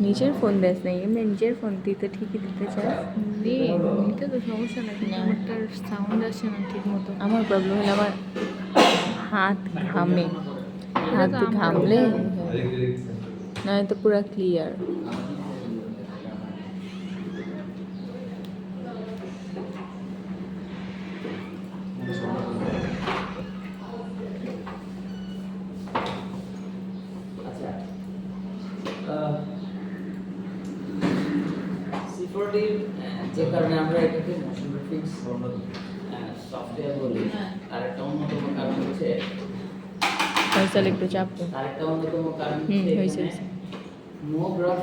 নিজের ফোন দেস নাই, এমনি নিজের ফোন দিতে ঠিকই দিতে চাস। নিতে তো সমস্যা নাই, কিন্তু আমারটার সাউন্ড আসে না ঠিক মতো। আমার প্রবলেম হলো আমার হাত ঘামে, হাত তো আমারও। ঘামলে নয় তো পুরো ক্লিয়ার। আচ্ছা, C4D যে কারণে আমরা এটাকে মোশন গ্রাফিক্স সফটওয়্যার বলি, তার একটা অন্যতম কারণ হচ্ছে ফয়সাল একটু চাপ দে। আরেকটা অন্যতম কারণ হয়েছে হচ্ছে মোগ্রাফ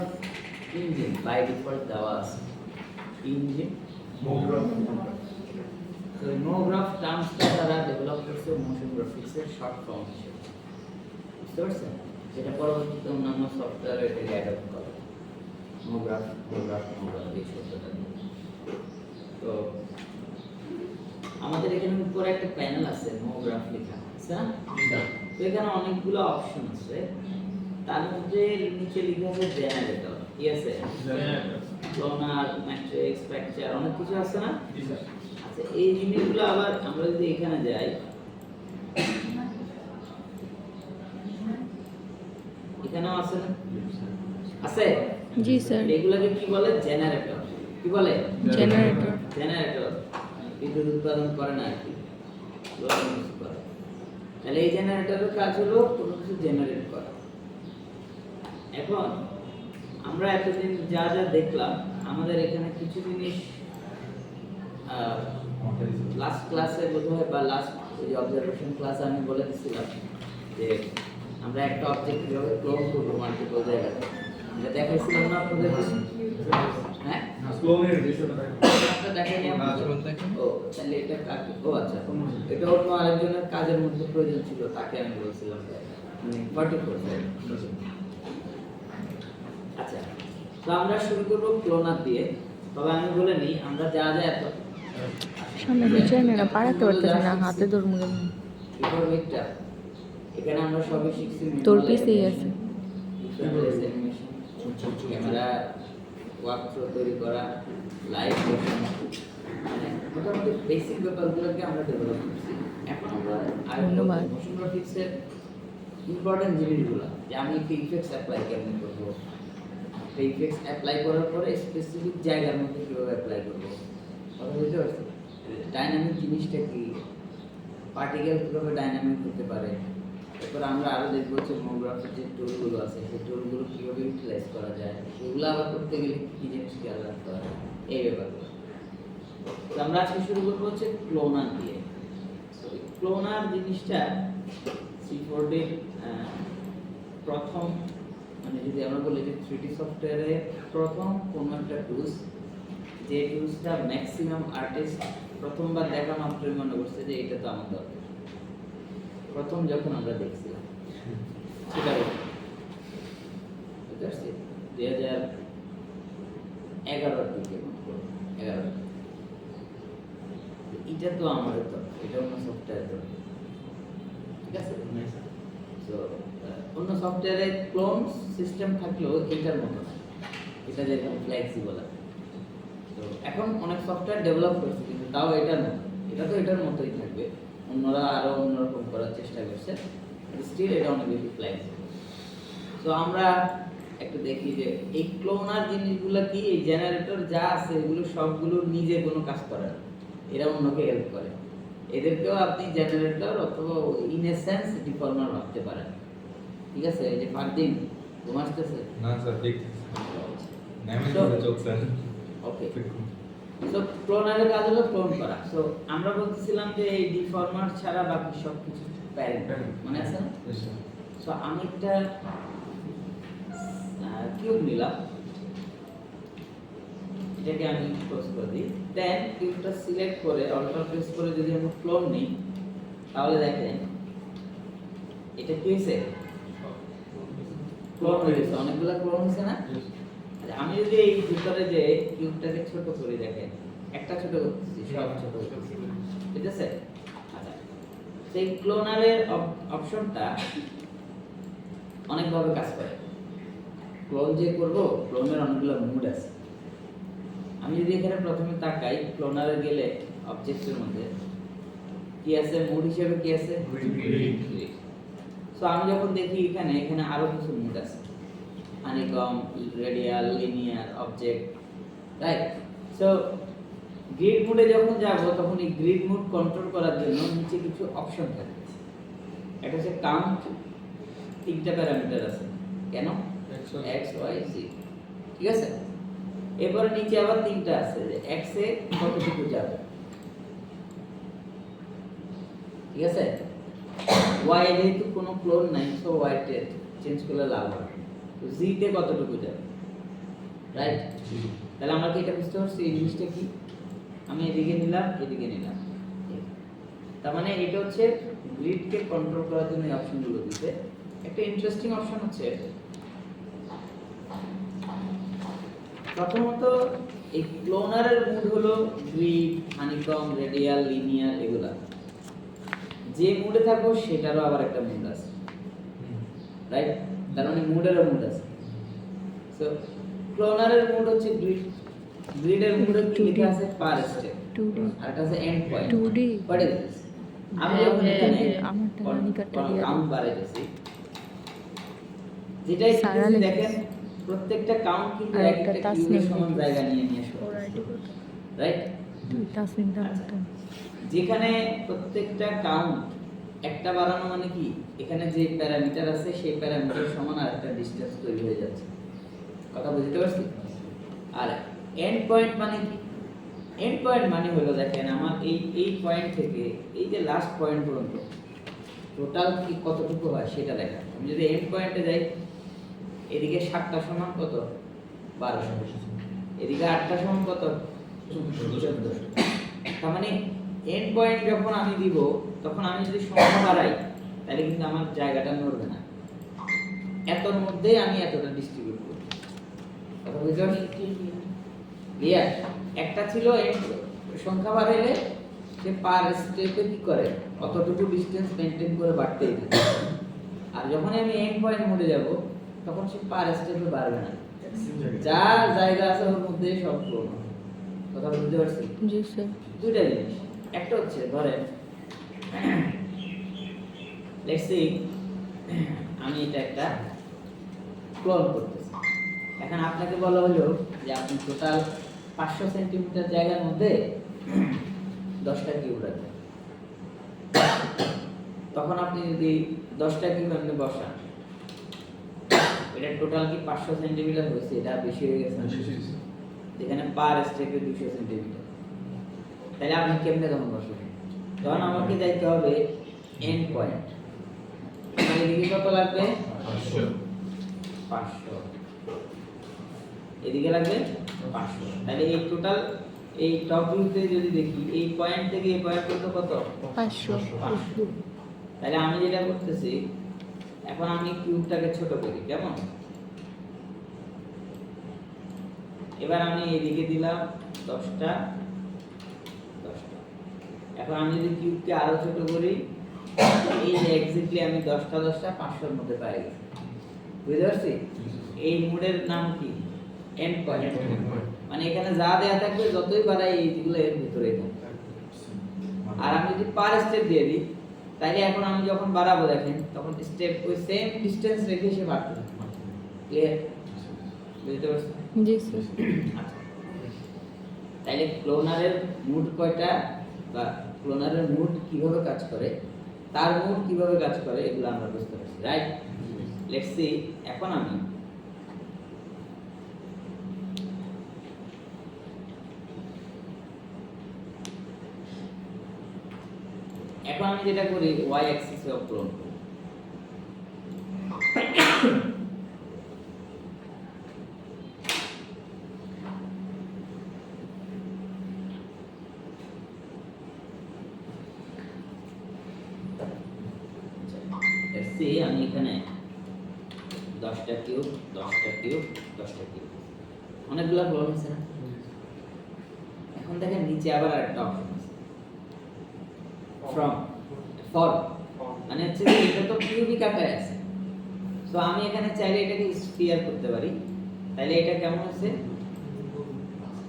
ইঞ্জিন বাই ডিফল্ট দেওয়া আছে। ইঞ্জিন তো মোগ্রাফ টার্মসটা তারা ডেভেলপ করছে মোশন গ্রাফিক্সের শর্ট ফর্ম হিসেবে, বুঝতে পারছেন? যেটা পরবর্তীতে অন্যান্য সফটওয়্যারে এটাকে অ্যাডপ্ট করে মোগ্রাফ এই শব্দটা দিয়ে। তো আমাদের এখানে উপরে একটা প্যানেল আছে মোগ্রাফ লেখা আছে না? তো এখানে অনেকগুলো অপশন আছে, তার মধ্যে নিচে লেখা আছে জেনারেটর, কি আছে? ক্লোনার, ম্যাট্রিক্স, স্ট্রাকচার, অনেক কিছু আছে না? আচ্ছা, এই জিনিসগুলো আবার আমরা যদি এখানে যাই, এখানেও আছে না? আছে? জি স্যার। এগুলোকে কি বলে? জেনারেটর। কি বলে? জেনারেটর। জেনারেটর বিদ্যুৎ উৎপাদন করে না আর কি, তাহলে এই জেনারেটরের কাজ হলো কোনো কিছু জেনারেট করা। এখন আমরা এতদিন যা যা দেখলাম, আমাদের এখানে কিছু জিনিস লাস্ট ক্লাসে বোধহয় বা লাস্ট ওই অবজারভেশন ক্লাসে আমি বলে দিয়েছিলাম যে আমরা একটা অবজেক্ট কিভাবে ক্লোন করবো মাল্টিপল জায়গাতে, এটা দেখাইছিলাম না আপনাদের? হ্যাঁ, ক্লোনের বিষয়টা দেখাইনি আপনাদের? ও তাহলে এটা কাকে? ও আচ্ছা, এটা অন্য আরেকজনের কাজের মধ্যে প্রয়োজন ছিল, তাকে আমি বলছিলাম মানে পার্টিকুলার। আচ্ছা, তো আমরা শুরু করব ক্লোনার দিয়ে। তবে আমি বলে নিই, আমরা যা যা এত সামনে বিচার না পারাতে পারতেছে না, হাতে দৌড় মুগে বিফোর মিডটা এখানে আমরা সবই শিখছি। তোর পিছেই আছে ক্যামেরা ওয়ার্কফ্লো তৈরি করা, লাইভ মোশন, মানে মোটামুটি বেসিক ব্যাপারগুলোকে আমরা ডেভেলপ করছি। এখন আমরা ধন্যবাদ। মোশন গ্রাফিক্সের ইম্পর্টেন্ট জিনিসগুলো, যে আমি একটা ইফেক্টস অ্যাপ্লাই কেমন করবো, ইফেক্টস অ্যাপ্লাই করার পরে স্পেসিফিক জায়গার মধ্যে কীভাবে অ্যাপ্লাই করবো, কথা বুঝতে পারছি? ডাইনামিক জিনিসটা কি, পার্টিকেল কীভাবে ডাইনামিক হতে পারে। এরপর আমরা আরও দেখবো হচ্ছে মোগ্রাফের যে টুলগুলো আছে, সেই টুলগুলো কীভাবে ইউটিলাইজ করা যায়, সেগুলো আবার করতে গেলে কী জিনিস খেয়াল রাখতে হবে, এই ব্যাপারগুলো। তো আমরা আজকে শুরু করবো হচ্ছে ক্লোনার দিয়ে। ক্লোনার জিনিসটা C4D প্রথম, মানে যদি আমরা বলি যে 3D সফটওয়্যারে প্রথম কোনো একটা টুলস, যে টুলসটা ম্যাক্সিমাম আর্টিস্ট প্রথমবার দেখা মাত্রই মনে করছে যে এটা তো আমার দরকার, প্রথম যখন আমরা দেখছিলাম সেটা বুঝতে পারছি 2011 দিকে, 11 এটা তো আমার তো এটা অন্য সফটওয়্যার তো, ঠিক আছে? তো অন্য সফটওয়্যারে ক্লোন সিস্টেম থাকলেও এটার মতো না, এটা যেরকম ফ্লেক্সিবল। তো এখন অনেক সফটওয়্যার ডেভেলপ করছে, কিন্তু তাও এটার মতো, এটা তো এটার মতোই থাকবে, অন্যরা আরও অন্যরকম করার চেষ্টা করছে, স্টিল এটা অনেক বেশি ফ্লেক্সিবল। তো আমরা একটু দেখি যে এই ক্লোনার জিনিসগুলো কি, এই জেনারেটর যা আছে এগুলো সবগুলো নিজে কোনো কাজ করে না, এরা অন্যকে হেল্প করে। এদেরকেও আপনি জেনারেটর অথবা ইন এ সেন্স ডিফর্মার ভাবতে পারেন, ঠিক আছে? এই যে ফারদিন তোমার আসতেছে না স্যার, ঠিক নামে যোগ স্যার। ওকে, সো ক্লোনারের কাজ হলো ক্লোন করা। সো আমরা বলতেছিলাম যে এই ডিফর্মার ছাড়া বাকি সব কিছু প্যারেন্ট, মানে আছে না? সো আমি একটা কিউব নিলাম, এটাকে আমি ক্লোজ করে দিই, দেন কিউবটা সিলেক্ট করে অল্টার প্রেস করে যদি আমি ক্লোন নিই, তাহলে দেখেন এটা কি হয়েছে, ক্লোন হয়ে গেছে, অনেকগুলো ক্লোন হয়েছে না? আমি যদি এই ভিতরে যে কিউবটাকে ছোট করে দেখেন, একটা ছোট করতেছি, সব ছোট করতেছি, ঠিক আছে? আচ্ছা, সেই ক্লোনারের অপশনটা অনেকভাবে কাজ করে। ক্লোন যে করব, ক্লোনের অনেকগুলো মুড আছে। আমি যদি এখানে প্রথমে তাকাই, ক্লোনারে গেলে অবজেক্টের মধ্যে কি আছে, মুড হিসেবে কি আছে, গ্রিড। সো আমি যখন দেখি এখানে আরো কিছু মুড আছে, honeycomb, radial, linear, object, right? So grid মুডে যখন যাব, তখন এই গ্রিড মুড কন্ট্রোল করার জন্য নিচে কিছু অপশন থাকে। এটা হচ্ছে কাউন্ট, 3টা প্যারামিটার আছে। কেন? x y z, ঠিক আছে? এরপরে নিচে আবার 3টা আছে, যে x এ কতটুকু যাবে, ঠিক আছে? y এ যেহেতু কোনো ক্লোন নাই, সো y তে চেঞ্জ করলে লাভ হবে। তো z তে কতটুকু যাবে, রাইট? তাহলে আমরা কি এটা বুঝতে পারছি এই জিনিসটা কি? আমি এদিকে নিলাম, এদিকে নিলাম, তার মানে এটা হচ্ছে গ্রিডকে কন্ট্রোল করার জন্য এই অপশনগুলো দিতে। একটা ইন্টারেস্টিং অপশন হচ্ছে, প্রথমত এই ক্লোনারের মুড হলো গ্রিড, হানিকম, রেডিয়াল, লিনিয়ার, এগুলা। যে মুডে থাকো সেটারও আবার একটা মুড আছে, রাইট? তার মানে মুডেরও মুড আছে। সো ক্লোনারের মুড হচ্ছে গ্রিড, গ্রিডের মুডে কি লেখা আছে, পার স্টেপ, 2D আর এটা আছে end point. 2D what is this? আমি যখন এখানে আমারটা নানিকারটা দিয়ে কাউন্ট বাড়াইতেছি, যেটাই সারা শিখতেছি, লেখা দেখেন প্রত্যেকটা কাউন্ট কিন্তু আর এক একটা একটা তাসনিম কিউবের সমান লিখেছে। জায়গা নিয়ে নিয়ে আসে, ওর আইডি কত? রাইট? তাসনিমটা কত? যেখানে প্রত্যেকটা কাউন্ট একটা বাড়ানো মানে কি, এখানে যে প্যারামিটার আছে সেই প্যারামিটার সমান আর একটা ডিসটেন্স তৈরি হয়ে যাচ্ছে। কথা বুঝতে পারছি? আর এন্ড পয়েন্ট মানে কি? এন্ড পয়েন্ট মানে হলো, দেখেন আমার এই পয়েন্ট থেকে এই যে লাস্ট পয়েন্ট পর্যন্ত টোটাল কি কতটুকু হয় সেটা দেখা। আমি যদি এন্ড পয়েন্টে যাই, এদিকে 7টা সমান কত, 12, এদিকে 8টা সমান কত, 14। তার মানে এন্ড পয়েন্ট যখন আমি দিব, তখন আমি যদি সংখ্যা বাড়াই, তাহলে কিন্তু আমার জায়গাটা নড়বে না, এতর মধ্যে আমি এতটা ডিস্ট্রিবিউট করব। কথা বুঝতে পারছি? ক্লিয়ার? একটা ছিল এন্ড সংখ্যা বাড়াইলে সে পার স্টেপে কি করে, কতটুকু ডিসটেন্স মেইনটেইন করে বাড়তেই থাকে। আর যখন আমি এন্ড পয়েন্ট মোডে যাব, তখন সে পার স্টেপে বাড়বে না, যা জায়গা আছে ওর মধ্যে সব পূরণ হবে। কথা বুঝতে পারছি? জি স্যার। দুইটা জিনিস, একটা হচ্ছে ধরেন লেটস সে আমি এটা একটা ক্লোন করতেছি। এখন আপনাকে বলা হলো যে আপনি টোটাল 500 সেন্টিমিটার জায়গার মধ্যে 10টা কিউব রাখবেন। তখন আপনি যদি 10টা কিউব আপনি বসান, এটা টোটাল কি 500 সেন্টিমিটার হয়েছে? এটা বেশি হয়ে গেছে, যেখানে পার স্টেপে 200 সেন্টিমিটার। তাহলে আপনি কেমনে তখন বসবেন? তখন আমাকে যাইতে হবে এন্ড পয়েন্ট। আমার এদিকে কত লাগবে? 500। এদিকে লাগবে 500। তাহলে এই টোটাল এই টপ ভিউতে যদি দেখি, এই পয়েন্ট থেকে এই পয়েন্ট পর্যন্ত কত? 500। তাহলে আমি যেটা করতেছি, এখন আমি কিউবটাকে ছোট করি, কেমন? এবার আমি এদিকে দিলাম 10টা। এখন আমি যদি কিউবকে আরো ছোট করি, এই যে এক্স্যাক্টলি আমি 10টা 500-র মধ্যে পাই গেছি। বুঝতে পারছি? এই মোডের নাম কি? End point. মানে এখানে যা দেয়া থাকবে, যতই বাড়াই এইগুলো এর ভিতরেই থাকবে। আর আমি যদি পার স্টেপ দিয়ে দিই, তাহলে এখন আমি যখন বাড়াবো, দেখেন তখন স্টেপ ওই সেম ডিসটেন্স রেখে সে বাড়তে থাকবে। ক্লিয়ার? বুঝতে পারছেন? জি স্যার। আচ্ছা, তাহলে ক্লোনারের মুড কয়টা, বা ক্লোনারের মুড কিভাবে কাজ করে, তার মুড কিভাবে কাজ করে, এগুলো আমরা বুঝতে পারছি, রাইট? Let's see. এখন আমি যেটা করি, y অ্যাক্সিসে ক্লোন করি। আমি এখানে 10টা কিউব, 10টা কিউব, 10টা কিউব, অনেকগুলো ক্লোন আছে না? এখন দেখেন নিচে আবার আরেকটা অপশন আছে, ফ্রম, ফর, মানে হচ্ছে যে এটা তো কিউবিক আকারে আছে। সো আমি এখানে চাইলে এটাকে স্ফিয়ার করতে পারি। তাহলে এটা কেমন আছে?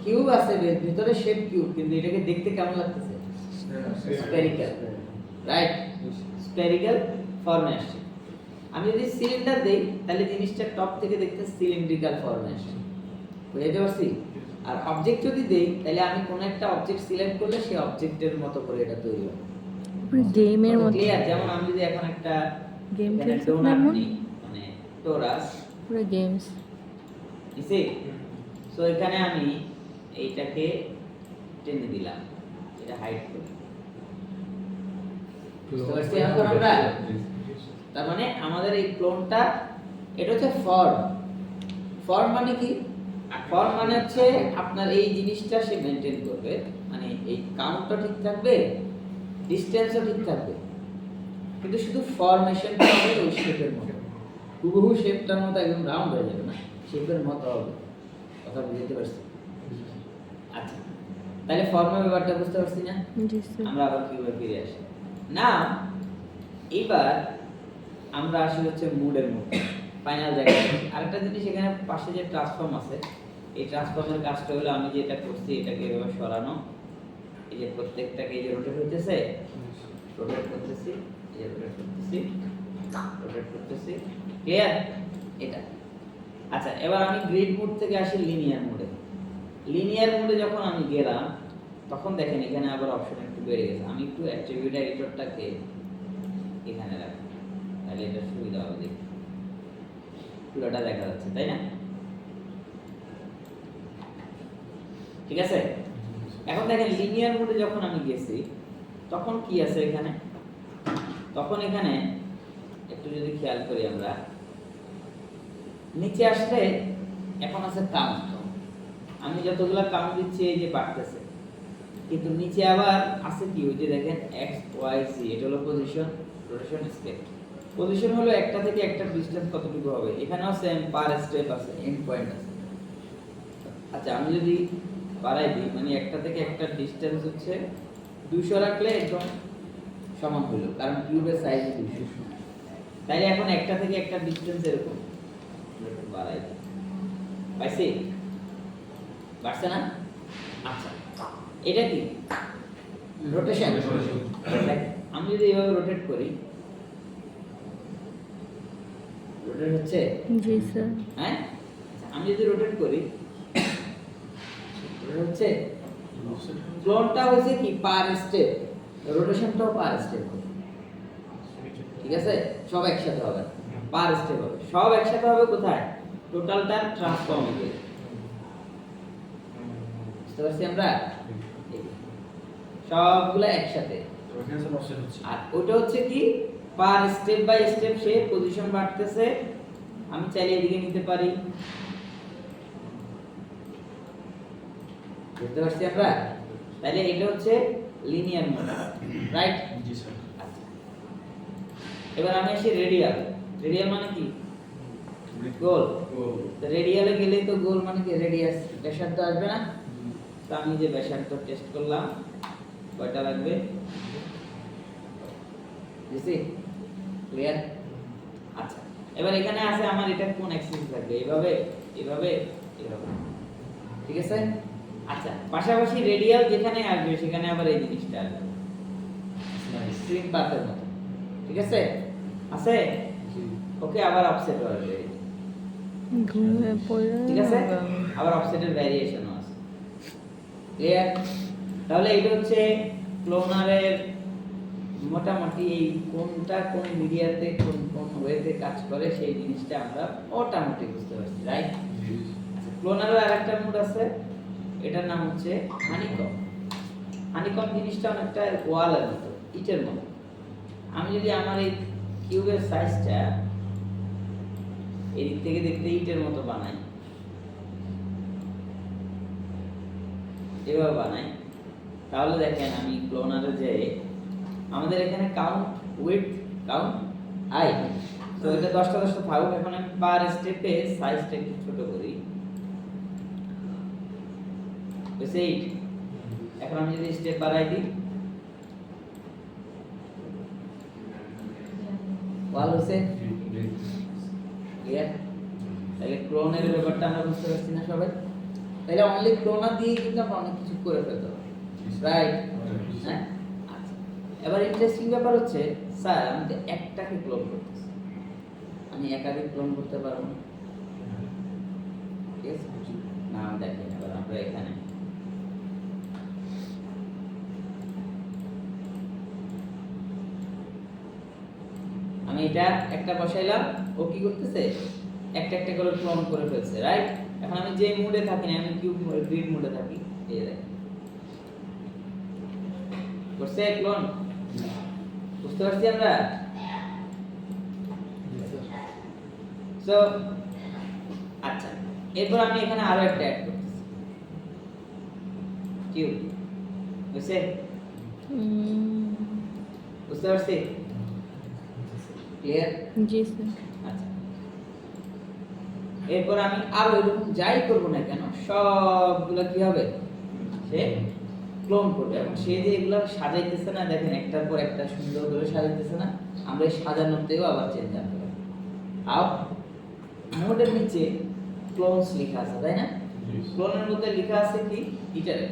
কিউব আছে, ভিতরে শেপ কিউব, কিন্তু এটাকে দেখতে কেমন লাগতেছে? Spherical, right? স্ফেরিক্যাল ফর্মে আসছে। আমি যদি সিলিন্ডার দেই তাহলে জিনিসটা টপ থেকে দেখতে সিলিন্ড্রিক্যাল ফর্মে আসছে, বুঝতে পারছি? আর অবজেক্ট যদি দেই তাহলে আমি কোন একটা অবজেক্ট সিলেক্ট করলে সেই অবজেক্টের মতো করে এটা তৈরি হবে। পুরো গেমের মতো। ক্লিয়ার? যেমন আমি যদি এখন একটা গেম এখানে খেলছি ডোনাট এমন নিই, মানে টোরাস পুরো গেমস। দিছি, সো এখানে আমি এইটাকে টেনে দিলাম, এটা হাইড করি, বুঝতে পারছি এখন আমরা? তার মানে আমাদের এই ক্লোনটা এটা হচ্ছে ফর্ম। ফর্ম মানে কি? ফর্ম মানে হচ্ছে আপনার এই জিনিসটা সে মেইনটেইন করবে, মানে এই কাউন্টটা ঠিক থাকবে, ডিসটেন্সও ঠিক থাকবে, কিন্তু শুধু ফরমেশনটা হবে ওই শেপের মতো। হুবহু শেপটার মতো একদম রাউন্ড হয়ে যাবে না, শেপের মতো হবে। কথা বুঝতে পারছি? আচ্ছা, তাহলে ফর্মের ব্যাপারটা বুঝতে পারছি না? জি স্যার। আমরা আবার কিভাবে ফিরে আসি না, এবার আমরা আসি হচ্ছে মুডের মধ্যে, ফাইনাল জায়গায়। আরেকটা জিনিস, এখানে পাশে যে ট্রান্সফর্ম আছে, এই ট্রান্সফর্মের কাজটা হলো আমি যেটা করছি এটাকে এভাবে সরানো, এই যে প্রত্যেকটাকে এই যে রোটেট হইতেছে, রোটেট করতেছি, এই যে রোটেট করতেছি, রোটেট করতেছি, ক্লিয়ার? এটা আচ্ছা, এবার আমি গ্রিড মোড থেকে আসি লিনিয়ার মোডে। লিনিয়ার মোডে যখন আমি গেলাম তখন দেখেন এখানে আবার অপশন একটু বেড়ে গেছে। আমি একটু অ্যাট্রিবিউট এডিটরটাকে এখানে রাখি, তাহলে এটা সুবিধা হবে, দেখি পুরোটা দেখা যাচ্ছে, তাই না? ঠিক আছে? এখন দেখেন লিনিয়ার মোডে যখন আমি গেছি তখন কি আছে এখানে, তখন এখানে একটু যদি খেয়াল করি আমরা, নিচে আসলে এখন আছে কাউন্ট। আমি যতগুলা কাউন্ট দিচ্ছি এই যে বাড়তেছে, কিন্তু নিচে আবার আছে কি, ওই যে দেখেন এক্স ওয়াই জি, এটা হলো পজিশন, রোটেশন, স্কেপ। পজিশন হলো একটা থেকে একটা ডিসটেন্স কতটুকু হবে, এখানেও সেম পার স্টেপ আছে, এন্ড পয়েন্ট আছে। আচ্ছা, আমি যদি বাড়াই দিই, মানে একটা থেকে একটা ডিসটেন্স হচ্ছে 200 রাখলে একদম সমান হলো, কারণ কিউবের সাইজ 200। তাইলে এখন একটা থেকে একটা ডিসটেন্স এরকম বাড়াই দিই, পাইছি? বাড়ছে না? আচ্ছা, এটা কি রোটেশন? আমি যদি এইভাবে রোটেট করি, রোটেট হচ্ছে? জি স্যার। হ্যাঁ, আমি যদি রোটেট করি, রোটেট হচ্ছে। ক্লোনটা হচ্ছে কি পার স্টেপ, রোটেশনটাও পার স্টেপ হবে, ঠিক আছে? সব একসাথে হবে, পার স্টেপ হবে, সব একসাথে হবে। কোথায়? টোটালটা ট্রান্সফর্ম হবে, বুঝতে পারছি আমরা? সবগুলা একসাথে। আর ওটা হচ্ছে কি পার স্টেপ বাই স্টেপ সে পজিশন বাড়তেছে। আমি চাইলে এদিকে নিতে পারি, বুঝতে পারছি আমরা? তাহলে এটা হচ্ছে লিনিয়ার মোড, রাইট? জি স্যার। আচ্ছা, এবার আমি আসি রেডিয়াল। রেডিয়াল মানে কি? গোল। তো রেডিয়ালে গেলে তো গোল মানে কি রেডিয়াস, ব্যাসার্ধ আসবে না? তো আমি যে ব্যাসার্ধ টেস্ট করলাম, কয়টা লাগবে? বুঝছি? ক্লিয়ার? আচ্ছা, এবার এখানে আছে আমার এটা কোন অ্যাক্সিস লাগবে, এইভাবে, এইভাবে, এইভাবে, ঠিক আছে? আচ্ছা, পাশাপাশি রেডিয়াল যেখানে আসবে সেখানে আবার এই জিনিসটা আসবে, স্ট্রিং পাথের মতো, ঠিক আছে? আছে? ওকে, আবার অফসেট আসবে, ঘুমিয়ে পড়ে ঠিক আছে? আবার অফসেটের ভ্যারিয়েশনও আছে, ক্লিয়ার? তাহলে এটা হচ্ছে ক্লোনারের মোটামুটি এই কোনটা কোন মিডিয়াতে কোন কোন ওয়েতে কাজ করে সেই জিনিসটা আমরা মোটামুটি বুঝতে পারছি, রাইট? আচ্ছা, ক্লোনারের আরেকটা মোড আছে, এটার নাম হচ্ছে হানিকম। হানিকম জিনিসটা অনেকটা ওয়ালের মতো, ইটের মতো। আমি যদি আমার এই কিউবের সাইজটা এই দিক থেকে দেখতে ইটের মতো বানাই, এভাবে বানাই, তাহলে দেখেন আমি ক্লোনারে যে আমাদের এখানে কাউন্ট উইথ কাউন্ট আই, তো এটা 10টা 10টা থাকুক। এখন আমি পার স্টেপে সাইজটা একটু ছোট করি, বুঝছি? এখন আমি যদি স্টেপ বাড়াই দিই, ওয়াল হচ্ছে ক্লিয়ার? তাহলে ক্লোনের ব্যাপারটা আমরা বুঝতে পারছি না সবাই? তাহলে অনলি ক্লোনার দিয়ে কিন্তু আমরা অনেক কিছু করে ফেলতে পারি, রাইট? হ্যাঁ, আচ্ছা। এবার ইন্টারেস্টিং ব্যাপার হচ্ছে, স্যার আমি তো একটাকে ক্লোন করতেছি, আমি একাধিক ক্লোন করতে পারবো না, ঠিক আছে? না দেখেন এবার আমরা এখানে আমি এটা একটা বসাইলাম, ও কি করতেছে একটা একটা করে ক্লোন করে ফেলছে, রাইট? এখন আমি যে মোডে থাকি না, আমি কিউব গ্রিড মোডে থাকি, এই দেখেন করছে ক্লোন, বুঝতে পারছি আমরা? সো আচ্ছা, এরপর আমি এখানে আরো একটা অ্যাড করতেছি, কিউব, বুঝছে? বুঝতে পারছি? ক্লিয়ার? জি স্যার। আচ্ছা, এরপর আমি আরো এরকম যাই করব না কেন সবগুলো কি হবে, সে ক্লোন করবে। এবং সে যে এগুলো সাজাইতেছে না, দেখেন একটার পর একটা সুন্দর করে সাজাইতেছে না, আমরা এই সাজানোতেও আবার চেঞ্জ আনতে পারি। আপ মোডের নিচে ক্লোনস লেখা আছে, তাই না? ক্লোনের মধ্যে লেখা আছে কি ইটারেট।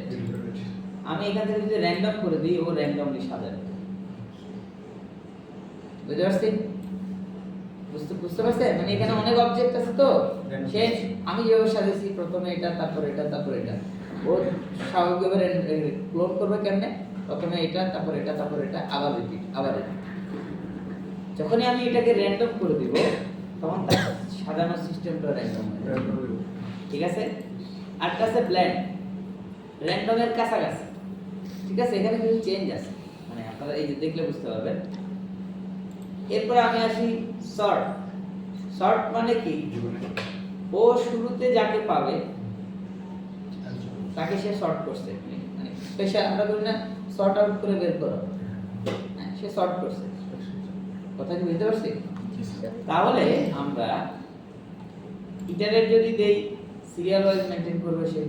আমি এখান থেকে যদি র্যান্ডম করে দিই, ও র্যান্ডমলি সাজাবে, বুঝতে পারছেন? বুঝতে পারছেন? মানে এখানে অনেক অবজেক্ট আছে, তো সে আমি যেভাবে সাজাইছি প্রথমে এটা, তারপর এটা, তারপর এটা, ও স্বাভাবিকভাবে ক্লোন করবে কেমনে, প্রথমে এটা, তারপর এটা, তারপর এটা, আবার রিপিট, আবার রিপিট। যখনই আমি এটাকে র্যান্ডম করে দিব, তখন তার সাজানোর সিস্টেমটা র্যান্ডম হয়ে যাবে, ঠিক আছে? আর কাছে ব্ল্যান্ড, র্যান্ডমের কাছাকাছি, ঠিক আছে? এখানে কিছু চেঞ্জ আছে, মানে আপনারা এই যে দেখলে বুঝতে পারবেন। এরপর আমি আসি সর্ট। সর্ট মানে কি, ও শুরুতে যাকে পাবে তাকে সে সর্ট করছে, মানে স্পেশাল আমরা বলি না সর্ট আউট করে বের করো, হ্যাঁ, সে সর্ট করছে। কথা কি বুঝতে পারছি? তাহলে আমরা ইটারেট যদি দেই, সিরিয়াল ওয়াইজ মেইনটেইন করবে সে।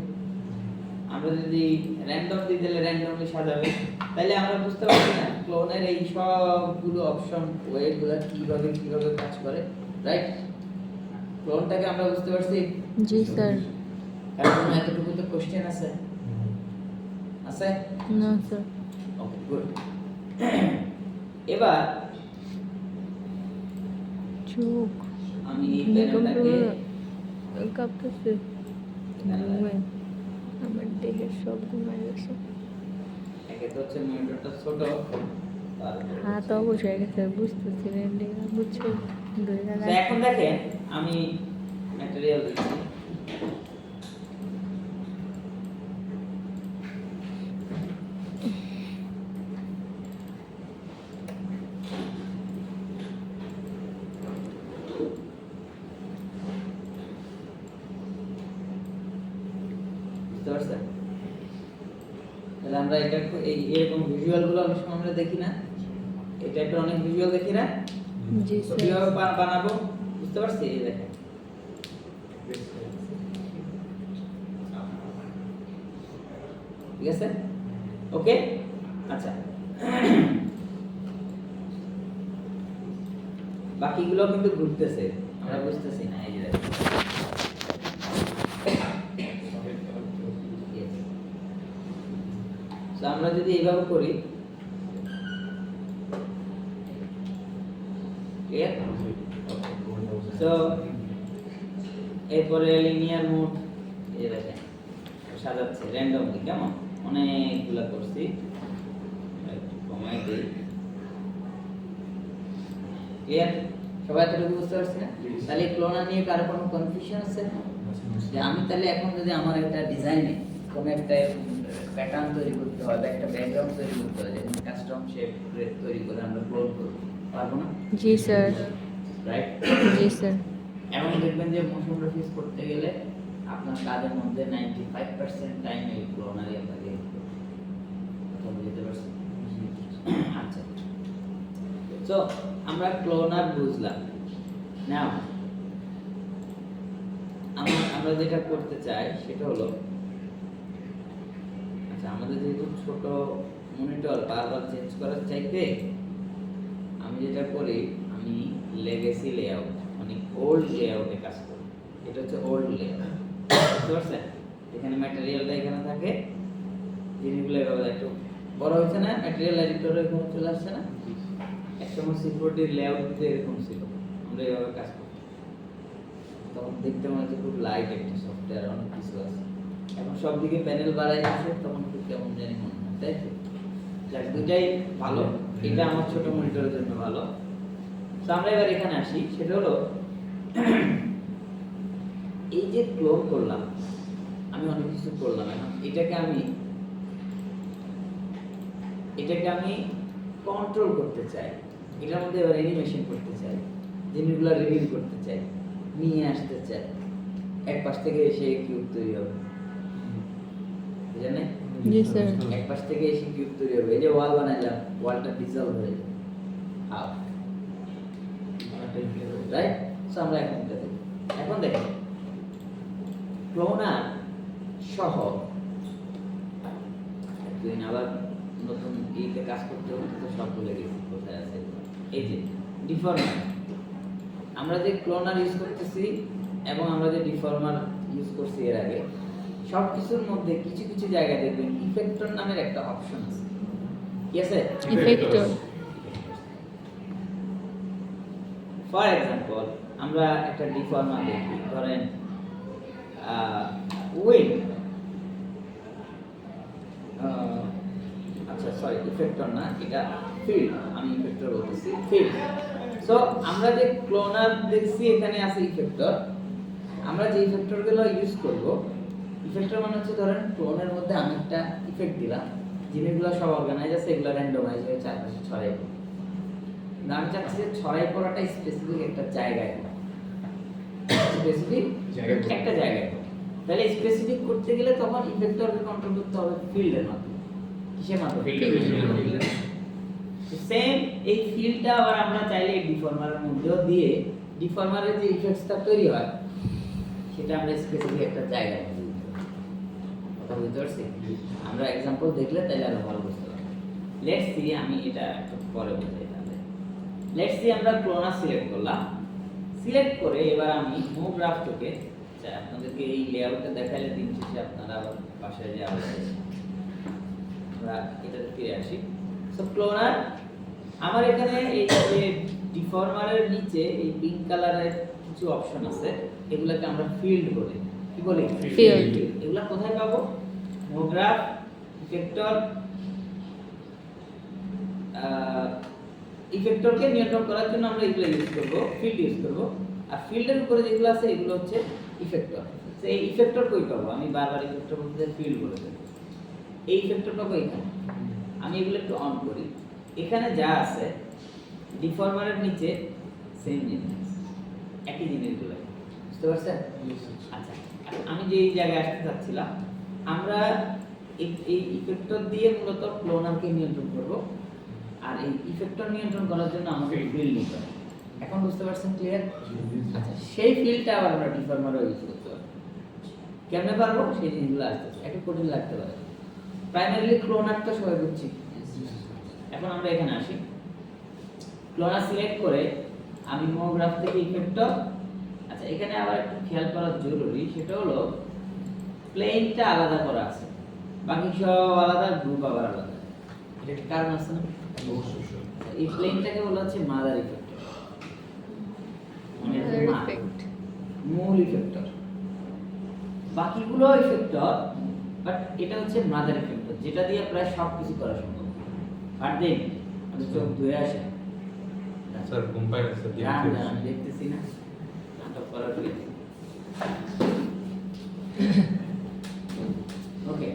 আমরা যদি র্যান্ডম দিয়ে দিলে র্যান্ডমলি সাজাবে। তাহলে আমরা বুঝতে পারছি না ক্লোনের এই সবগুলো অপশন ওয়েগুলো কিভাবে কাজ করে, রাইট? ক্লোনটাকে আমরা বুঝতে পারছি? জি স্যার। কারণ এতটুকু তো কোশ্চেন আছে, আছে না স্যার। ওকে, গুড। এবার চোখ আমি এই প্যানেলটাকে কাঁপতেছে, ঘুমে আমার দেহের সব ঘুমায় গেছে। একে তো হচ্ছে মনিটরটা ছোট, হাত অবশ হয়ে গেছে, বুঝতেছি না বুঝছো ধরে তো এখন দেখেন আমি ম্যাটেরিয়াল দিচ্ছি, বুঝতে পারছেন? তাহলে আমরা এটা এই এরকম ভিজুয়াল গুলো অনেক সময় আমরা দেখি না, এই টাইপের অনেক ভিজুয়াল দেখি না, জি তো স্যার। কিভাবে বানাবো বুঝতে পারছি? এই দেখেন ঠিক আছে, ওকে। আচ্ছা, বাকিগুলো কিন্তু ঘুরতেছে, আমরা বুঝতেছি না, এই যে দেখেন। Yes. So, আমরা যদি এইভাবে করি, ক্লিয়ার? সো এরপরে লিনিয়ার মোড, এই দেখেন সাজাচ্ছে র্যান্ডমলি, কেমন অনেকগুলা করছি, একটু কমাই দিই, ক্লিয়ার? সবাই এতটুকু বুঝতে পারছি না? তাহলে ক্লোনার নিয়ে কারো কোনো কনফিউশন আছে? যে আমি তাহলে এখন যদি আমার একটা ডিজাইনে কোনো একটা প্যাটার্ন তৈরি করতে হয় বা একটা ব্যাকগ্রাউন্ড তৈরি করতে হয়, যেমন কাস্টম শেপ তৈরি করে আমরা ক্লোন করব, পারবো না? জি স্যার। রাইট? জি স্যার। এখন দেখবেন যে মোশন গ্রাফিক্স করতে গেলে আপনার কাজের মধ্যে 95% টাইম এই ক্লোনারই আপনাকে কথা বুঝতে পারছি? আচ্ছা, তো আমরা ক্লোনার বুঝলাম। নাও আমরা যেটা করতে চাই সেটা হলো, আচ্ছা আমাদের যেহেতু ছোট মনিটর বারবার চেঞ্জ করার চাইতে আমি যেটা করি, আমি লেগেসি লেআউট মানে ওল্ড লেআউটে কাজ করবে। এটা হচ্ছে ওল্ড লেআউট, বুঝতে পারছেন? এখানে ম্যাটেরিয়ালটা এখানে থাকে, জিনিসগুলো এভাবে একটু বড় হয়েছে না, ম্যাটেরিয়াল এডিটর এখানে চলে আসছে না। একসময় সিকিউরিটির লেআউট দিতে এরকম ছিল, আমরা এভাবে কাজ করতাম, তখন দেখতে মনে হচ্ছে খুব লাইট একটা সফটওয়্যার, অনেক কিছু আছে। এখন সব দিকে প্যানেল বাড়াই দিচ্ছে, তখন খুব কেমন জানি মনে হয়, তাই তো? যাক, দুটাই ভালো, এটা আমার ছোট মনিটরের জন্য ভালো। তো আমরা এবার এখানে আসি, সেটা হলো এই যে ক্লোন করলাম, আমি অনেক কিছু করলাম, এখন এটাকে আমি কন্ট্রোল করতে চাই, এটার মধ্যে এবার অ্যানিমেশন করতে চাই, জিনিসগুলো রিভিল করতে চাই, নিয়ে আসতে চাই। এক পাশ থেকে এসে কিউব তৈরি হবে, বুঝলেন? জি স্যার। এক পাশ থেকে এসে কিউব তৈরি হবে। এই যে ওয়াল বানাইলাম, ওয়ালটা ডিসলভ হয়ে যাবে, হাফ, রাইট? সো আমরা এখন দেখেন ক্লোনার সহ একদিন আবার নতুন ইতে কাজ করতে হতে তো সব ভুলে গেছি কোথায় আছে। এই যে ডিফর্মার, আমরা যে ক্লোনার ইউজ করতেছি এবং আমরা যে ডিফর্মার ইউজ করছি এর আগে, সব কিছুর মধ্যে কিছু কিছু জায়গায় দেখবেন ইফেক্টর নামের একটা অপশন আছে। কি আছে? ইফেক্টর। ফর এক্সাম্পল, আমরা একটা ডিফর্মার দেখি, ধরেন উইন্ড, আচ্ছা সরি ইফেক্টর না, এটা ফিল্ড, আমি ইফেক্টর বলতেছি, ফিল্ড। সো আমরা যে ক্লোনার দেখছি এখানে আছে ইফেক্টর, আমরা যে ইফেক্টরগুলো ইউজ করব, ইফেক্টর মানে হচ্ছে ধরেন ক্লোনের মধ্যে আমি একটা ইফেক্ট দিলাম, জিনিসগুলো সব অর্গানাইজ আছে, এগুলো র্যান্ডমাইজ হয়ে চারপাশে ছড়াই পড়ে। আমি চাচ্ছি যে ছড়াই পড়াটা স্পেসিফিক একটা জায়গায়, স্পেসিফিক একটা জায়গায়। তাহলে স্পেসিফিক করতে গেলে তখন ইফেক্টরকে কন্ট্রোল করতে হবে ফিল্ডের মাধ্যমে। কিসের মাধ্যমে? সেম এই ফিল্ডটা আবার আমরা চাইলে এই ডিফর্মারের মধ্যেও দিয়ে ডিফর্মারের যে ইফেক্টসটা তৈরি হয় সেটা আমরা স্পেসিফিক একটা জায়গায় দিই। কথা বুঝতে পারছি? আমরা এক্সাম্পল দেখলে তাহলে আরো ভালো বুঝতে পারবো। লেটস সি, আমি এটা একটু পরে বোঝাই তাহলে। লেটস সি আমরা ক্লোনার সিলেক্ট করলাম, সিলেক্ট করে এবার আমি মুভ গ্রাফ থেকে আপনাদেরকে এই লেআউটটা দেখাইলে দিন শেষে আপনারা আবার বাসায় যে আবার আমরা এটাতে ফিরে আসি। সো ক্লোনার, আমার এখানে এই যে ডিফর্মারের নিচে এই পিঙ্ক কালারের কিছু অপশন আছে, এগুলোকে আমরা ফিল্ড বলি। কি বলি? ফিল্ড। এগুলা কোথায় পাবো? মুভ গ্রাফ, ইফেক্টর, ইফেক্টরকে নিয়ন্ত্রণ করার জন্য আমরা এগুলো ইউজ করব, ফিল্ড ইউজ করব। আর ফিল্ডের উপরে যেগুলো আছে এগুলো হচ্ছে ইফেক্টর। তো এই ইফেক্টর কই পাবো? আমি বারবার ইফেক্টর বলতে ফিল্ড বলে দেব। এই ইফেক্টর পাবো এখানে। আমি এগুলো একটু অন করি, এখানে যা আছে ডিফর্মারের নিচে সেম জিনিস, একই জিনিসগুলো, বুঝতে পারছেন? আচ্ছা, আমি যে এই জায়গায় আসতে চাচ্ছিলাম, আমরা এই ইফেক্টর দিয়ে মূলত ক্লোনারকে নিয়ন্ত্রণ করব, আর এই ইফেক্টর নিয়ন্ত্রণ করার জন্য আমাদের ফিল্ড নিতে হবে। এখন বুঝতে পারছেন? ক্লিয়ার? আচ্ছা, সেই ফিল্ডটা আবার আমরা ডিফর্মারও ইউজ করতে পারবো। কেমনে পারবো? সেই জিনিসগুলো আসতেছে, একটু কঠিন লাগতে পারে। প্রাইমারিলি ক্লোনার তো সবাই বুঝছি। এখন আমরা এখানে আসি, ক্লোনার সিলেক্ট করে আমি মুভ গ্রাফ থেকে ইফেক্টর। আচ্ছা, এখানে আবার একটু খেয়াল করা জরুরি, সেটা হলো প্লেনটা আলাদা করা আছে, বাকি সব আলাদা, গ্রুপ আবার আলাদা। এটা একটা কারণ আছে না? এই প্লেনটাকে বলা হচ্ছে মাদার ইফেক্টর, মানে ইফেক্ট, মূল ইফেক্টর। বাকিগুলো ইফেক্টর, বাট এটা হচ্ছে মাদার ইফেক্টর, যেটা দিয়ে প্রায় সব কিছু করা সম্ভব। আর দেখ, আমি চোখ ধুয়ে আসে স্যার কোম্পানি স্যার আমি দেখতেছি না নাটক করার ওকে,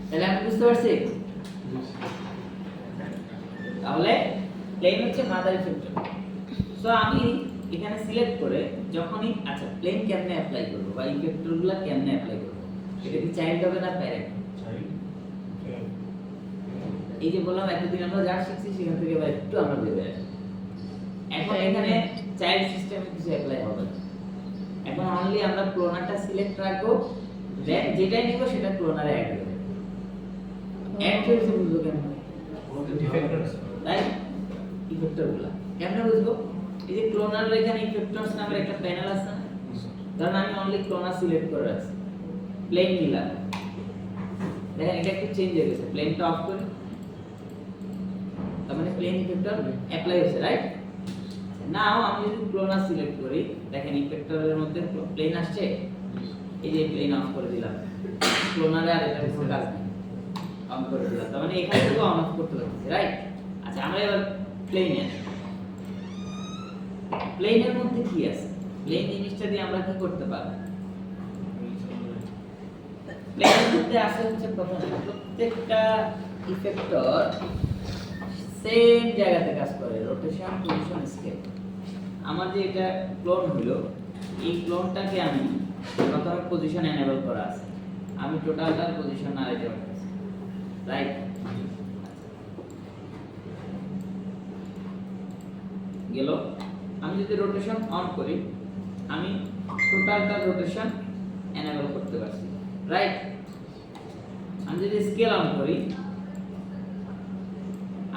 তাহলে আমি বুঝতে পারছি। তাহলে প্লেন হচ্ছে মাদার ইফেক্টর। সো আমি এখানে সিলেক্ট করে যখনই, আচ্ছা প্লেন কেমনে অ্যাপ্লাই করব বা ইফেক্টরগুলো কেমনে অ্যাপ্লাই করব, এটা কি চাইল্ড হবে না প্যারেন্ট? এই যে বললাম এতদিন আমরা যা শিখছি সেখান থেকে এবার একটু আমরা বের হয়ে আসি। এখন এখানে চাইল্ড সিস্টেমে কিছু অ্যাপ্লাই হবে না, এখন অনলি আমরা ক্লোনারটা সিলেক্ট রাখবো, দেন যেটাই নিব সেটা ক্লোনারে অ্যাড হবে। অ্যাড হয়েছে বুঝবো কেমন? তাই ইফেক্টরগুলো কেমনে বুঝবো? এই যে ক্লোনার এখানে ইফেক্টরস নামের একটা প্যানেল আছে না, ধরুন আমি অনলি ক্লোনার সিলেক্ট করে রাখছি, প্লেন নিলাম, দেখেন এটা একটু চেঞ্জ হয়ে গেছে, প্লেনটা অফ করি, তার মানে প্লেন ইফেক্টর অ্যাপ্লাই হচ্ছে, রাইট? নাও আমি যদি ক্লোনার সিলেক্ট করি, দেখেন ইফেক্টরের মধ্যে প্লেন আসছে, এই যে প্লেন অফ করে দিলাম, ক্লোনারে আর এটা কোনো কাজ নেই, অন করে দিলাম, তার মানে এখান থেকে অন অফ করতে পারতেছি, রাইট? আচ্ছা আমরা এবার প্লেনে আসি। প্লেনের মধ্যে কি আছে? প্লেন জিনিসটা দিয়ে আমরা কি করতে পারবো? প্লেনের মধ্যে আছে হচ্ছে প্রথমে প্রত্যেকটা ইফেক্টর সেম জায়গাতে কাজ করে, রোটেশন, পজিশন, স্কেল। আমার যে এটা ক্লোন হলো, এই ক্লোনটাকে আমি প্রথমে পজিশন এনেবল করা আছে, আমি টোটালটার পজিশন নাড়াইতে পারতেছি, রাইট? গেল। আমি যদি রোটেশন অন করি, আমি টোটালটার রোটেশন এনেবল করতে পারছি, রাইট? আমি যদি স্কেল অন করি,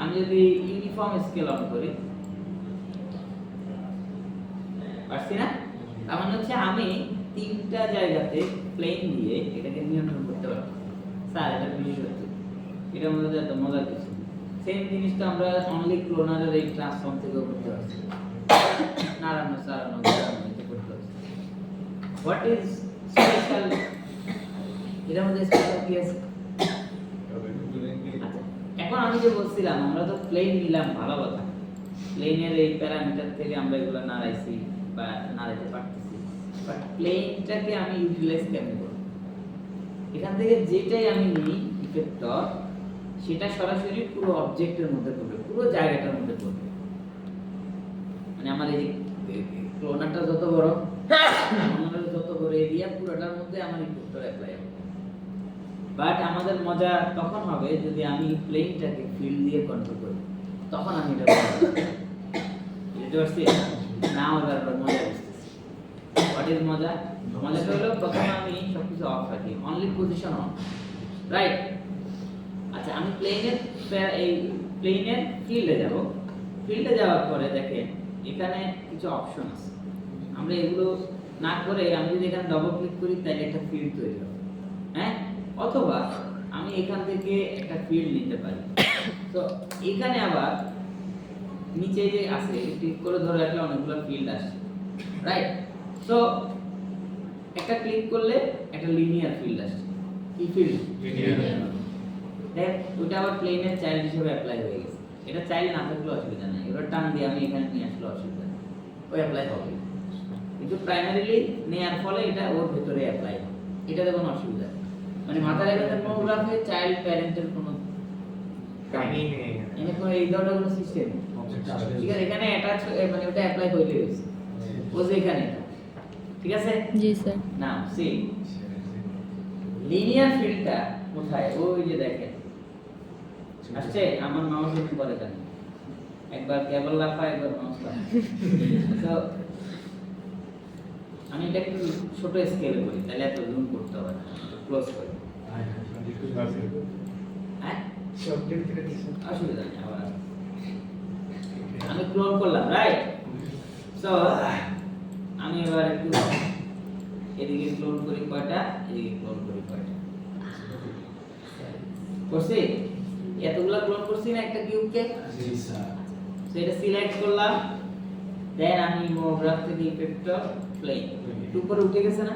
আমি যদি ইউনিফর্ম স্কেল অন করি, পারছি না? তার মানে হচ্ছে আমি তিনটা জায়গাতে প্লেন দিয়ে এটাকে নিয়ন্ত্রণ করতে পারবো। স্যার এটা বিশেষত্ব, এটার মধ্যে এত মজার কিছু। সেম জিনিসটা আমরা অনলি ক্লোনারের এই ট্রান্সফর্ম থেকেও করতে পারছি, নাড়ানো সারানো ঘোরানো এটা করতে পারছি। What is special? এটার মধ্যে স্পেশাল কি আছে? আচ্ছা, এখন আমি যে বলছিলাম আমরা তো প্লেন নিলাম, ভালো কথা, প্লেনের এই প্যারামিটার থেকে আমরা এগুলো নাড়াইছি বা নাড়াইতে পারতেছি, বাট প্লেনটাকে আমি ইউটিলাইজ কেমন করব? এখান থেকে যেটাই আমি নিই ইফেক্টর, সেটা সরাসরি পুরো অবজেক্টের মধ্যে পড়বে, পুরো জায়গাটার মধ্যে পড়বে। মানে আমার এই যে ক্লোনারটা যত বড়, আমাদের যত বড় এরিয়া, পুরোটার মধ্যে আমার ইফেক্টর অ্যাপ্লাই হবে। বাট আমাদের মজা তখন হবে যদি আমি প্লেনটাকে ফিল্ড দিয়ে কন্ট্রোল করি, তখন আমি এটা বুঝতে পারছি। নাও এবার মজা বুঝতেছি। হোয়াট ইজ মজা? মজাটা হলো প্রথমে আমি সবকিছু অফ রাখি, অনলি পজিশন অন, রাইট? আচ্ছা আমি প্লেনের ফিল্ডে যাব, ফিল্ডে যাওয়ার পরে দেখেন এখানে কিছু অপশন আছে, আমরা এগুলো না করে আমি যদি এখানে ডবল ক্লিক করি তাহলে একটা ফিল্ড তৈরি হবে, হ্যাঁ? অথবা আমি এখান থেকে একটা ফিল্ড নিতে পারি। তো এখানে আবার নিচে যে আছে ক্লিক করে ধরে রাখলে অনেকগুলো ফিল্ড আসে, রাইট? সো একটা ক্লিক করলে একটা লিনিয়ার ফিল্ড আসে। কি ফিল্ড? লিনিয়ার। দেখ ওটা আবার প্লেনের চাইল্ড হিসেবে অ্যাপ্লাই হয়ে গেছে, এটা চাইল্ড না থাকলে অসুবিধা নাই, এবার টান দিয়ে আমি এখানে নিয়ে আসলে অসুবিধা নেই, ওই অ্যাপ্লাই হবে। কিন্তু প্রাইমারিলি নেয়ার ফলে এটা ওর ভিতরে অ্যাপ্লাই হবে, এটাতে কোনো অসুবিধা নেই। মানে মাথার এখানে কোনো গ্রাফে চাইল্ড প্যারেন্টের কোনো কাহিনী নেই, এখানে কোনো এই ধরনের কোনো সিস্টেম নেই, ঠিক আছে? এখানে অ্যাটাচ মানে ওটা অ্যাপ্লাই হইলে হয়েছে, ও যে এখানে, ঠিক আছে? জি স্যার। নাও সি লিনিয়ার ফিল্ডটা কোথায়? ওই যে দেখেন আসছে, আমার মাউস একটু পরে দেন, একবার কেবল লাফা একবার মাউস লাফা। তো আমি এটা একটু ছোট স্কেলে করি, তাহলে এত জুম করতে হবে না, ক্লোজ করি, হ্যাঁ অসুবিধা নেই। আবার আমি ক্লোন করলাম, রাইট? সো আমি এবার একটু এদিকে ক্লোন করি কয়টা, এদিকে ক্লোন করি কয়টা, করছি? এতগুলা ক্লোন করছি না একটা কিউবকে? জি স্যার। সেটা সিলেক্ট করলাম, দেন আমি গ্রাফ থেকে ইফেক্টর প্লেন উপরে উঠে গেছে না?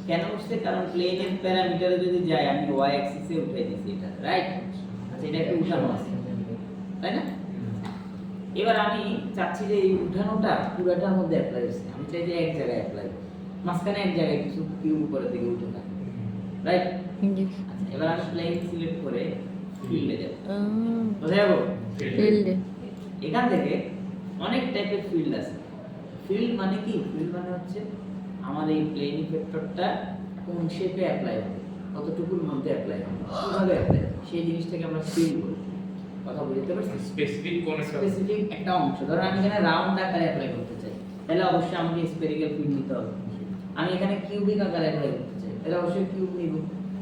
কেন উঠছে? কারণ প্লেনের প্যারামিটারে যদি যাই আমি ওয়াই অ্যাক্সিসে উঠাই দিয়েছি এটা, রাইট? আচ্ছা এটা একটু উঠানো আছে, তাই না? এবার আমি চাচ্ছি যে এই উঠানোটা পুরোটার মধ্যে অ্যাপ্লাই হচ্ছে, আমি চাই যে এক জায়গায় অ্যাপ্লাই হোক, মাঝখানে এক জায়গায় কিছু কিউব উপরের দিকে উঠে থাকে, রাইট? আচ্ছা এবার আমি প্লেন সিলেক্ট করে ফিল্ডে যাব, কোথায় যাব? ফিল্ডে। এখান থেকে অনেক টাইপের ফিল্ড আছে। ফিল্ড মানে কি? ফিল্ড মানে হচ্ছে আমার এই প্লেন ইফেক্টরটা কোন শেপে অ্যাপ্লাই হবে, কতটুকুর মধ্যে অ্যাপ্লাই হবে, কিভাবে অ্যাপ্লাই হবে, সেই জিনিসটাকে আমরা ফিল্ড বলি। কথা বুঝতে পারছেন? স্পেসিফিক একটা অংশ, ধরো আমি এখানে রাউন্ড আকারে অ্যাপ্লাই করতে চাই, তাহলে অবশ্যই আমাকে স্ফেরিক্যাল ফিল্ড নিতে হবে। আমি এখানে কিউবিক আকারে অ্যাপ্লাই করতে চাই, তাহলে অবশ্যই কিউব নিব,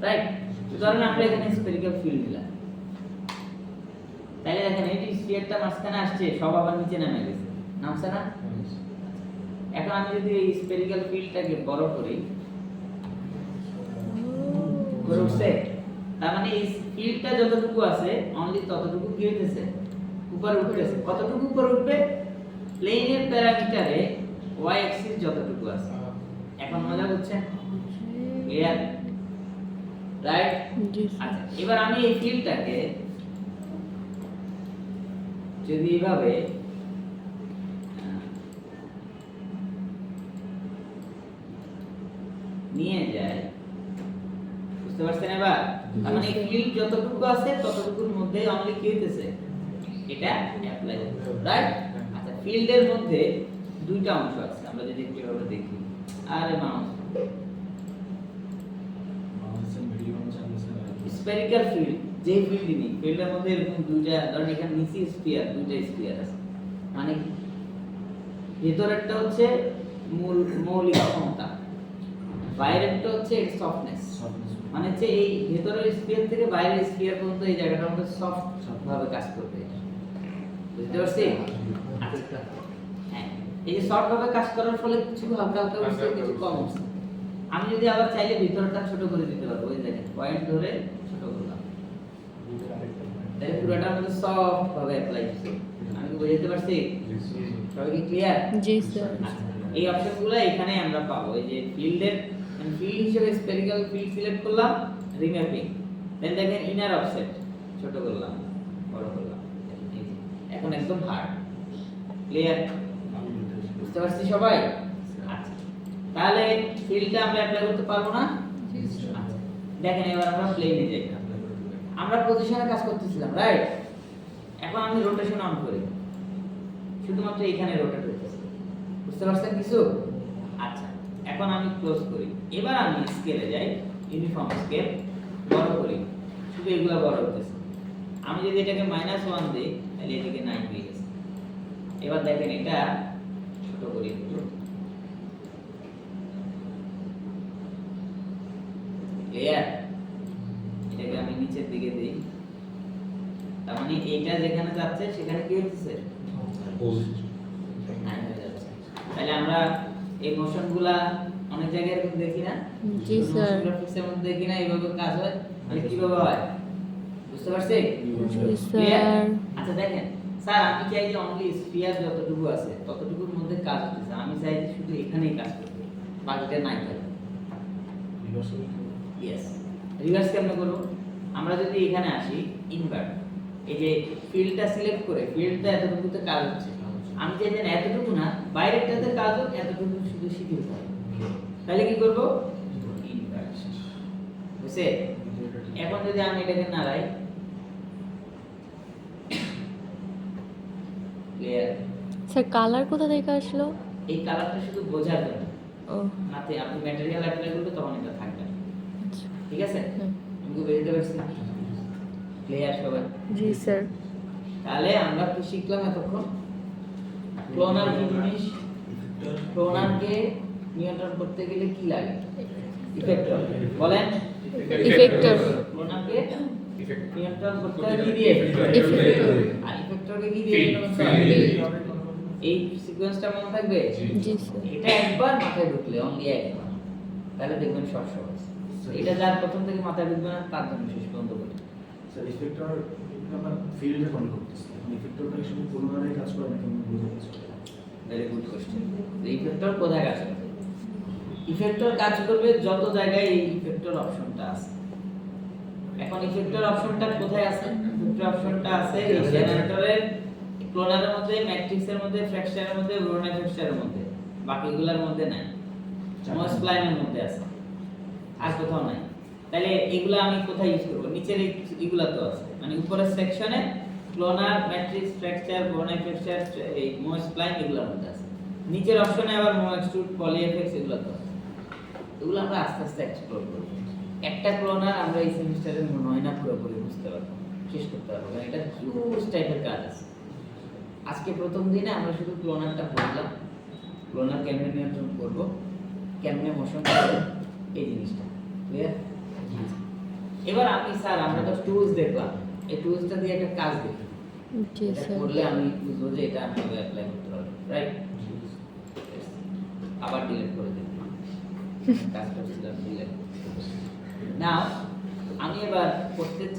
রাইট? ধরেন আমরা এখানে স্ফেরিক্যাল ফিল্ড নিলাম, তাহলে দেখেন এই যে স্ফিয়ারটা মাঝখানে আসছে, সব আবার নিচে নেমে গেছে, নামছে না? এখন আমি যদি এই স্ফেরিক্যাল ফিল্ডটাকে বড় করি, বুঝছে? তার মানে এই ফিল্ডটা যতটুকু আছে অনলি ততটুকু কি হইতেছে, উপরে উঠতেছে। কতটুকু উপরে উঠবে? প্লেনের প্যারামিটারে y অ্যাক্সিস যতটুকু আছে। এখন মজা হচ্ছে, ক্লিয়ার? রাইট? জি আচ্ছা, এবার আমি এই ফিল্ডটাকে যদি এইভাবে নিয়ে যায়, বুঝতে পারছেন? এবার তার মানে ফিল্ড যতটুকু আছে ততটুকুর মধ্যে অনলি কি হইতেছে, এটা অ্যাপ্লাই হচ্ছে, রাইট? আচ্ছা, ফিল্ডের মধ্যে দুইটা অংশ আছে, আমরা যদি একটু এভাবে দেখি। আরে মাউস, স্ফেরিক্যাল ফিল্ড যে ফিল্ডই নেই, ফিল্ডের মধ্যে এরকম দুইটা, ধরেন এখানে নিচে স্ফিয়ার, দুইটা স্ফিয়ার আছে, মানে ভেতরেরটা হচ্ছে মৌলিক ক্ষমতা, বাইরেরটা হচ্ছে সফটনেস। মানে হচ্ছে এই ভেতরের স্ফিয়ার থেকে বাইরের স্ফিয়ার পর্যন্ত এই জায়গাটার মধ্যে সফট ভাবে কাজ করবে, বুঝতে পারছি? আচ্ছা, হ্যাঁ, এই যে সফট ভাবে কাজ করার ফলে কিছু হালকা হালকা হচ্ছে, কিছু কম হচ্ছে। আমি যদি আবার চাইলে ভিতরটা ছোট করে দিতে পারবো, ওই দেখেন পয়েন্ট ধরে ছোট করলাম, তাহলে পুরোটার মধ্যে সফট ভাবে অ্যাপ্লাই হচ্ছে। আমি কি বুঝাতে পারছি? সবাই কি ক্লিয়ার? জি স্যার। এই অপশনগুলো এখানে আমরা পাবো। এই যে ফিল্ডের ফিল্ড হিসেবে স্ফেরিক্যাল ফিল্ড সিলেক্ট করলাম, রিম্যাপিং, দেন দেখেন ইনার অফসেট ছোট করলাম, বড় করলাম, এখন একদম হার্ড। ক্লিয়ার? বুঝতে পারছি সবাই? আচ্ছা, তাহলে ফিল্ডটা আমরা অ্যাপ্লাই করতে পারবো না? আচ্ছা, দেখেন এবার আমরা প্লেনে যাই। আমরা পজিশনে কাজ করতেছিলাম, রাইট? এখন আমি রোটেশন অন করি, শুধুমাত্র এখানে রোটেট হইতেছে, বুঝতে পারছেন কিছু? আচ্ছা, এখন আমি ক্লোজ করি। এবার আমি স্কেলে যাই, ইউনিফর্ম স্কেল, বড় করি, শুধু এগুলা বড় হতেছে। আমি যদি এটাকে -1 দেই, তাহলে এদিকে 9 হয়ে গেছে। এবার দেখেন এটা ছোট করি একটু, ক্লিয়ার? এটাকে আমি নিচের দিকে দেই, তার মানে এটা যেখানে যাচ্ছে সেখানে কি হচ্ছে, তাহলে আমরা এই মোশনগুলা অনেক জায়গায় দেখি না? জি স্যার। গ্রাফিক্সের মধ্যে দেখি না এইভাবে কাজ হয়, মানে কিভাবে হয়, বুঝতে পারছি? জি স্যার। আচ্ছা দেখেন স্যার, আমি চাই যে অনলি স্ফিয়ার যতটুকু আছে ততটুকুর মধ্যে কাজ হচ্ছে, আমি চাই যে শুধু এখানেই কাজ করতে, বাকিটা নাই থাকে। ইয়েস, রিভার্স কেমনে করব? আমরা যদি এখানে আসি, ইনভার্ট, এই যে ফিল্ডটা সিলেক্ট করে ফিল্ডটা এতটুকুতে কাজ হচ্ছে, আমি চাই যে এতটুকু না, বাইরেরটাতে কাজ হোক, এতটুকু শুধু শিথিল থাকে। তাহলে কি করব? ইনভার্ট, বুঝছে? এখন যদি আমি এটাকে নাড়াই, ক্লিয়ার? স্যার কালার কোথা থেকে আসলো? এই কালারটা শুধু বোঝার জন্য, ও নাতে আপনি ম্যাটেরিয়াল অ্যাপ্লাই করলে তখন এটা থাকবে না, আচ্ছা। ঠিক আছে? হুম। আমি কি বুঝতে পারছি? ক্লিয়ার সবাই? জি স্যার। তাহলে আমরা কি শিখলাম এতক্ষণ? ক্লোনার কি জিনিস? ক্লোনারকে নিয়ন্ত্রণ করতে গেলে কি লাগে? ইফেক্টর। বলেন, ইফেক্টর। ক্লোনারকে নিয়ন্ত্রণ করতে হয় কি দিয়ে? ইফেক্টর। আর ইফেক্টরকে কি দিয়ে নিয়ন্ত্রণ করতে হয়? এই সিকোয়েন্সটা মনে থাকবে? জি স্যার। এটা একবার মাথায় ঢুকলে, অনলি একবার, তাহলে দেখবেন সব সহজ। এটা যার প্রথম থেকে মাথায় ঢুকবে না তার জন্য শেষ পর্যন্ত বলি। স্যার ইফেক্টর আমরা ফিল্ডে ফোন করতেছি, ইফেক্টরটা কি শুধু পুনরায় কাজ করে নাকি আমরা বুঝতে পারছি? Very good question. ইফেক্টর কোথায় কাজ করবে? ইফেক্টর কাজ করবে যত জায়গায় এই ইফেক্টর অপশনটা আছে। এখন ইফেক্টর অপশনটা কোথায় আছে? ইফেক্টর অপশনটা আছে এই জেনারেটরের, ক্লোনারের মধ্যে, ম্যাট্রিক্সের মধ্যে, ফ্র্যাকচারের মধ্যে, ব্রোনা ফ্র্যাকচারের মধ্যে, বাকিগুলোর মধ্যে নাই। মোসপ্লাইনের মধ্যে আছে, আর কোথাও নাই। তাহলে এগুলা আমি কোথায় ইউজ করব? নিচের এগুলা তো আছে, মানে উপরের সেকশনে ক্লোনার, ম্যাট্রিক্স, ফ্র্যাকচার, ব্রোনা ফ্র্যাকচার, এই মোসপ্লাইন এগুলোর মধ্যে আছে। নিচের অপশনে আবার মো এক্সট্রুড, পলি এফএক্স এগুলো তো আছে। এগুলো আমরা আস্তে আস্তে এক্সপ্লোর করব। একটা ক্লোনার আমরা এই সেমিস্টারে মনে হয় না পুরোপুরি বুঝতে পারবো, শেষ করতে পারবো, কারণ এটা হিউজ টাইপের কাজ আছে। আজকে প্রথম দিনে আমরা শুধু ক্লোনারটা পড়লাম, ক্লোনার কেমনে নিয়ন্ত্রণ করব, কেমনে মোশন করব, এই জিনিসটা ক্লিয়ার? এবার আমি স্যার, আমরা তো টুলস দেখলাম, এই টুলসটা দিয়ে একটা কাজ দেখি, জি এটা স্যার। করলে আমি বুঝবো যে এটা আমি অ্যাপ্লাই করতে পারবো, রাইট? আবার ডিলিট করে দেব কাজ করছিলাম ডিলিট নাও আমি এবার করতে